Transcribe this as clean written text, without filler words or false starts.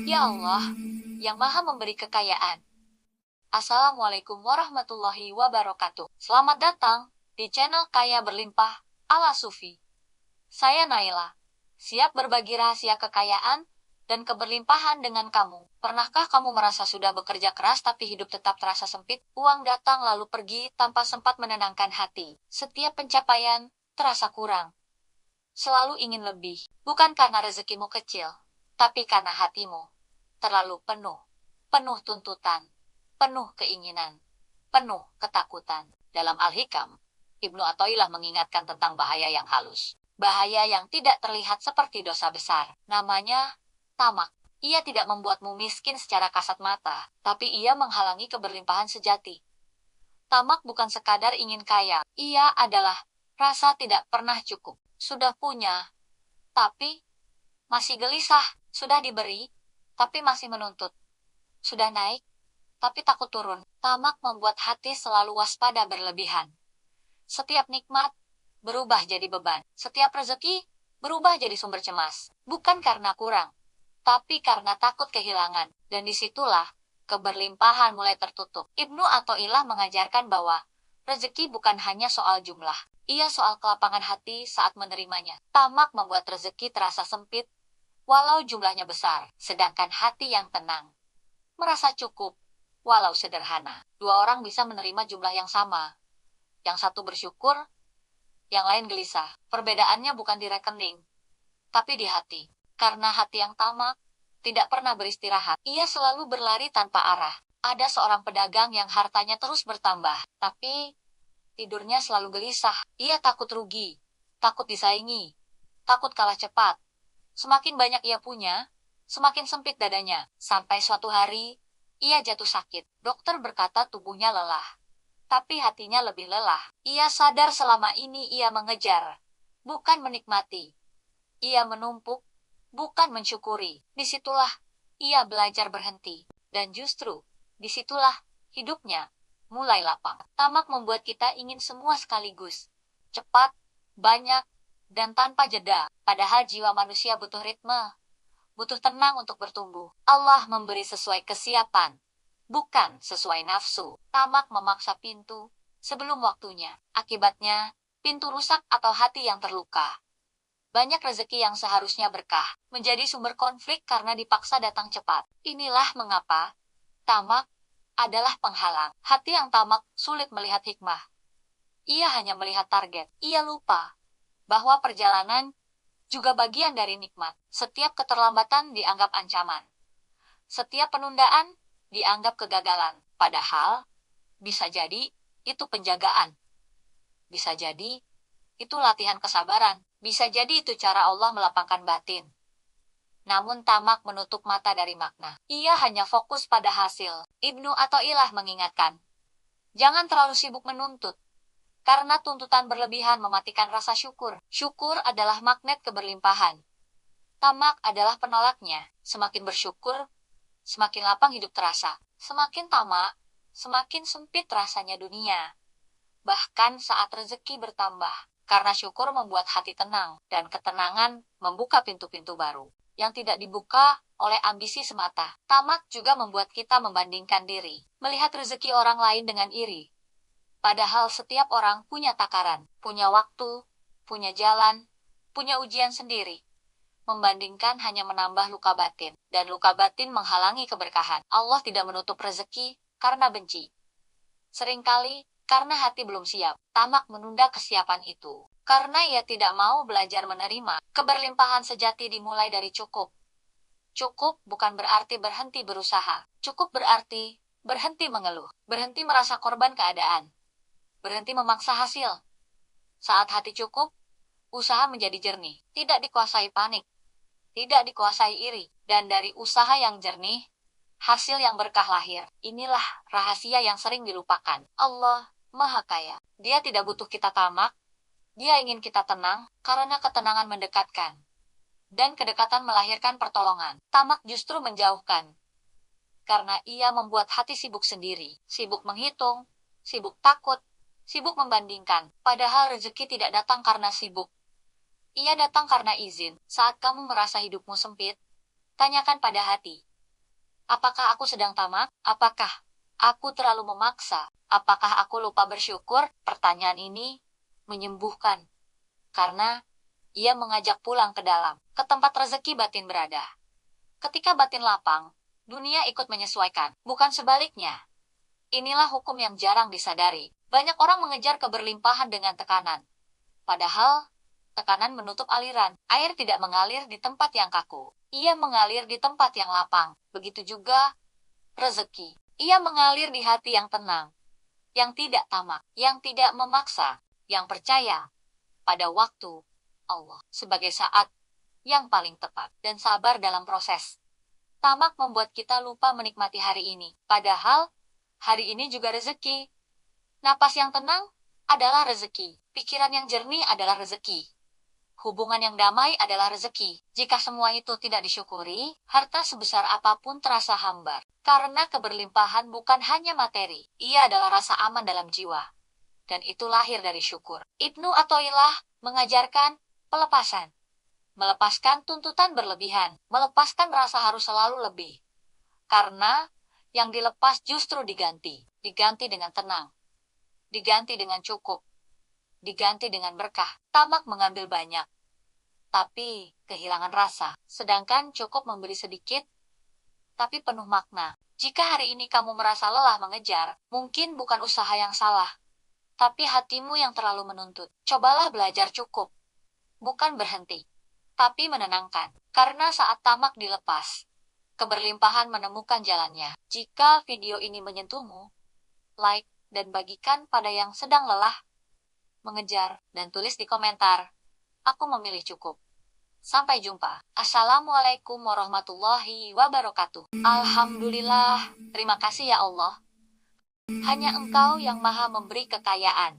Ya Allah, yang maha memberi kekayaan. Assalamualaikum warahmatullahi wabarakatuh. Selamat datang di channel Kaya Berlimpah ala Sufi. Saya Naila, siap berbagi rahasia kekayaan dan keberlimpahan dengan kamu. Pernahkah kamu merasa sudah bekerja keras tapi hidup tetap terasa sempit? Uang datang lalu pergi tanpa sempat menenangkan hati. Setiap pencapaian terasa kurang. Selalu ingin lebih, bukan karena rezekimu kecil, tapi karena hatimu terlalu penuh. Penuh tuntutan, penuh keinginan, penuh ketakutan. Dalam Al-Hikam, Ibnu Athaillah mengingatkan tentang bahaya yang halus. Bahaya yang tidak terlihat seperti dosa besar. Namanya tamak. Ia tidak membuatmu miskin secara kasat mata, tapi ia menghalangi keberlimpahan sejati. Tamak bukan sekadar ingin kaya. Ia adalah rasa tidak pernah cukup. Sudah punya, tapi masih gelisah. Sudah diberi, tapi masih menuntut. Sudah naik, tapi takut turun. Tamak membuat hati selalu waspada berlebihan. Setiap nikmat berubah jadi beban. Setiap rezeki berubah jadi sumber cemas. Bukan karena kurang, tapi karena takut kehilangan. Dan disitulah keberlimpahan mulai tertutup. Ibnu Athaillah mengajarkan bahwa rezeki bukan hanya soal jumlah. Ia soal kelapangan hati saat menerimanya. Tamak membuat rezeki terasa sempit, walau jumlahnya besar. Sedangkan hati yang tenang merasa cukup, walau sederhana. Dua orang bisa menerima jumlah yang sama. Yang satu bersyukur, yang lain gelisah. Perbedaannya bukan di rekening, tapi di hati. Karena hati yang tamak tidak pernah beristirahat. Ia selalu berlari tanpa arah. Ada seorang pedagang yang hartanya terus bertambah, tapi tidurnya selalu gelisah. Ia takut rugi, takut disaingi, takut kalah cepat. Semakin banyak ia punya, semakin sempit dadanya. Sampai suatu hari, ia jatuh sakit. Dokter berkata tubuhnya lelah, tapi hatinya lebih lelah. Ia sadar selama ini ia mengejar, bukan menikmati. Ia menumpuk, bukan mensyukuri. Disitulah ia belajar berhenti. Dan justru, disitulah hidupnya mulai lapang. Tamak membuat kita ingin semua sekaligus. Cepat, banyak, dan tanpa jeda. Padahal jiwa manusia butuh ritme, butuh tenang untuk bertumbuh. Allah memberi sesuai kesiapan, bukan sesuai nafsu. Tamak memaksa pintu sebelum waktunya. Akibatnya, pintu rusak atau hati yang terluka. Banyak rezeki yang seharusnya berkah menjadi sumber konflik karena dipaksa datang cepat. Inilah mengapa tamak adalah penghalang. Hati yang tamak sulit melihat hikmah. Ia hanya melihat target. Ia lupa bahwa perjalanan juga bagian dari nikmat. Setiap keterlambatan dianggap ancaman. Setiap penundaan dianggap kegagalan. Padahal, bisa jadi itu penjagaan. Bisa jadi itu latihan kesabaran. Bisa jadi itu cara Allah melapangkan batin. Namun tamak menutup mata dari makna. Ia hanya fokus pada hasil. Ibnu Athaillah mengingatkan, jangan terlalu sibuk menuntut, karena tuntutan berlebihan mematikan rasa syukur. Syukur adalah magnet keberlimpahan. Tamak adalah penolaknya. Semakin bersyukur, semakin lapang hidup terasa. Semakin tamak, semakin sempit rasanya dunia. Bahkan saat rezeki bertambah, karena syukur membuat hati tenang, dan ketenangan membuka pintu-pintu baru yang tidak dibuka oleh ambisi semata. Tamak juga membuat kita membandingkan diri, melihat rezeki orang lain dengan iri. Padahal setiap orang punya takaran, punya waktu, punya jalan, punya ujian sendiri. Membandingkan hanya menambah luka batin, dan luka batin menghalangi keberkahan. Allah tidak menutup rezeki karena benci. Seringkali karena hati belum siap. Tamak menunda kesiapan itu karena ia tidak mau belajar menerima. Keberlimpahan sejati dimulai dari cukup. Cukup bukan berarti berhenti berusaha. Cukup berarti berhenti mengeluh, berhenti merasa korban keadaan, berhenti memaksa hasil. Saat hati cukup, usaha menjadi jernih, tidak dikuasai panik, tidak dikuasai iri, dan dari usaha yang jernih, hasil yang berkah lahir. Inilah rahasia yang sering dilupakan. Allah Maha Kaya. Dia tidak butuh kita tamak, Dia ingin kita tenang, karena ketenangan mendekatkan. Dan kedekatan melahirkan pertolongan. Tamak justru menjauhkan, karena ia membuat hati sibuk sendiri. Sibuk menghitung, sibuk takut, sibuk membandingkan. Padahal rezeki tidak datang karena sibuk. Ia datang karena izin. Saat kamu merasa hidupmu sempit, Tanyakan pada hati. Apakah aku sedang tamak? Apakah aku terlalu memaksa? Apakah aku lupa bersyukur? Pertanyaan ini menyembuhkan, karena ia mengajak pulang ke dalam, ke tempat rezeki batin berada. Ketika batin lapang, dunia ikut menyesuaikan, bukan sebaliknya. Inilah hukum yang jarang disadari. Banyak orang mengejar keberlimpahan dengan tekanan. Padahal, tekanan menutup aliran. Air tidak mengalir di tempat yang kaku. Ia mengalir di tempat yang lapang. Begitu juga rezeki. Ia mengalir di hati yang tenang, yang tidak tamak, yang tidak memaksa, yang percaya pada waktu Allah sebagai saat yang paling tepat dan sabar dalam proses. Tamak membuat kita lupa menikmati hari ini, padahal hari ini juga rezeki. Napas yang tenang adalah rezeki. Pikiran yang jernih adalah rezeki. Hubungan yang damai adalah rezeki. Jika semua itu tidak disyukuri, harta sebesar apapun terasa hambar. Karena keberlimpahan bukan hanya materi, ia adalah rasa aman dalam jiwa. Dan itu lahir dari syukur. Ibnu Athaillah mengajarkan pelepasan. Melepaskan tuntutan berlebihan. Melepaskan rasa harus selalu lebih. Karena yang dilepas justru diganti. Diganti dengan tenang. Diganti dengan cukup. Diganti dengan berkah. Tamak mengambil banyak, tapi kehilangan rasa. Sedangkan cukup memberi sedikit, tapi penuh makna. Jika hari ini kamu merasa lelah mengejar, mungkin bukan usaha yang salah, tapi hatimu yang terlalu menuntut. Cobalah belajar cukup. Bukan berhenti, tapi menenangkan. Karena saat tamak dilepas, keberlimpahan menemukan jalannya. Jika video ini menyentuhmu, like dan bagikan pada yang sedang lelah mengejar, dan tulis di komentar, aku memilih cukup. Sampai jumpa. Assalamualaikum warahmatullahi wabarakatuh. Alhamdulillah, terima kasih ya Allah. Hanya Engkau yang maha memberi kekayaan.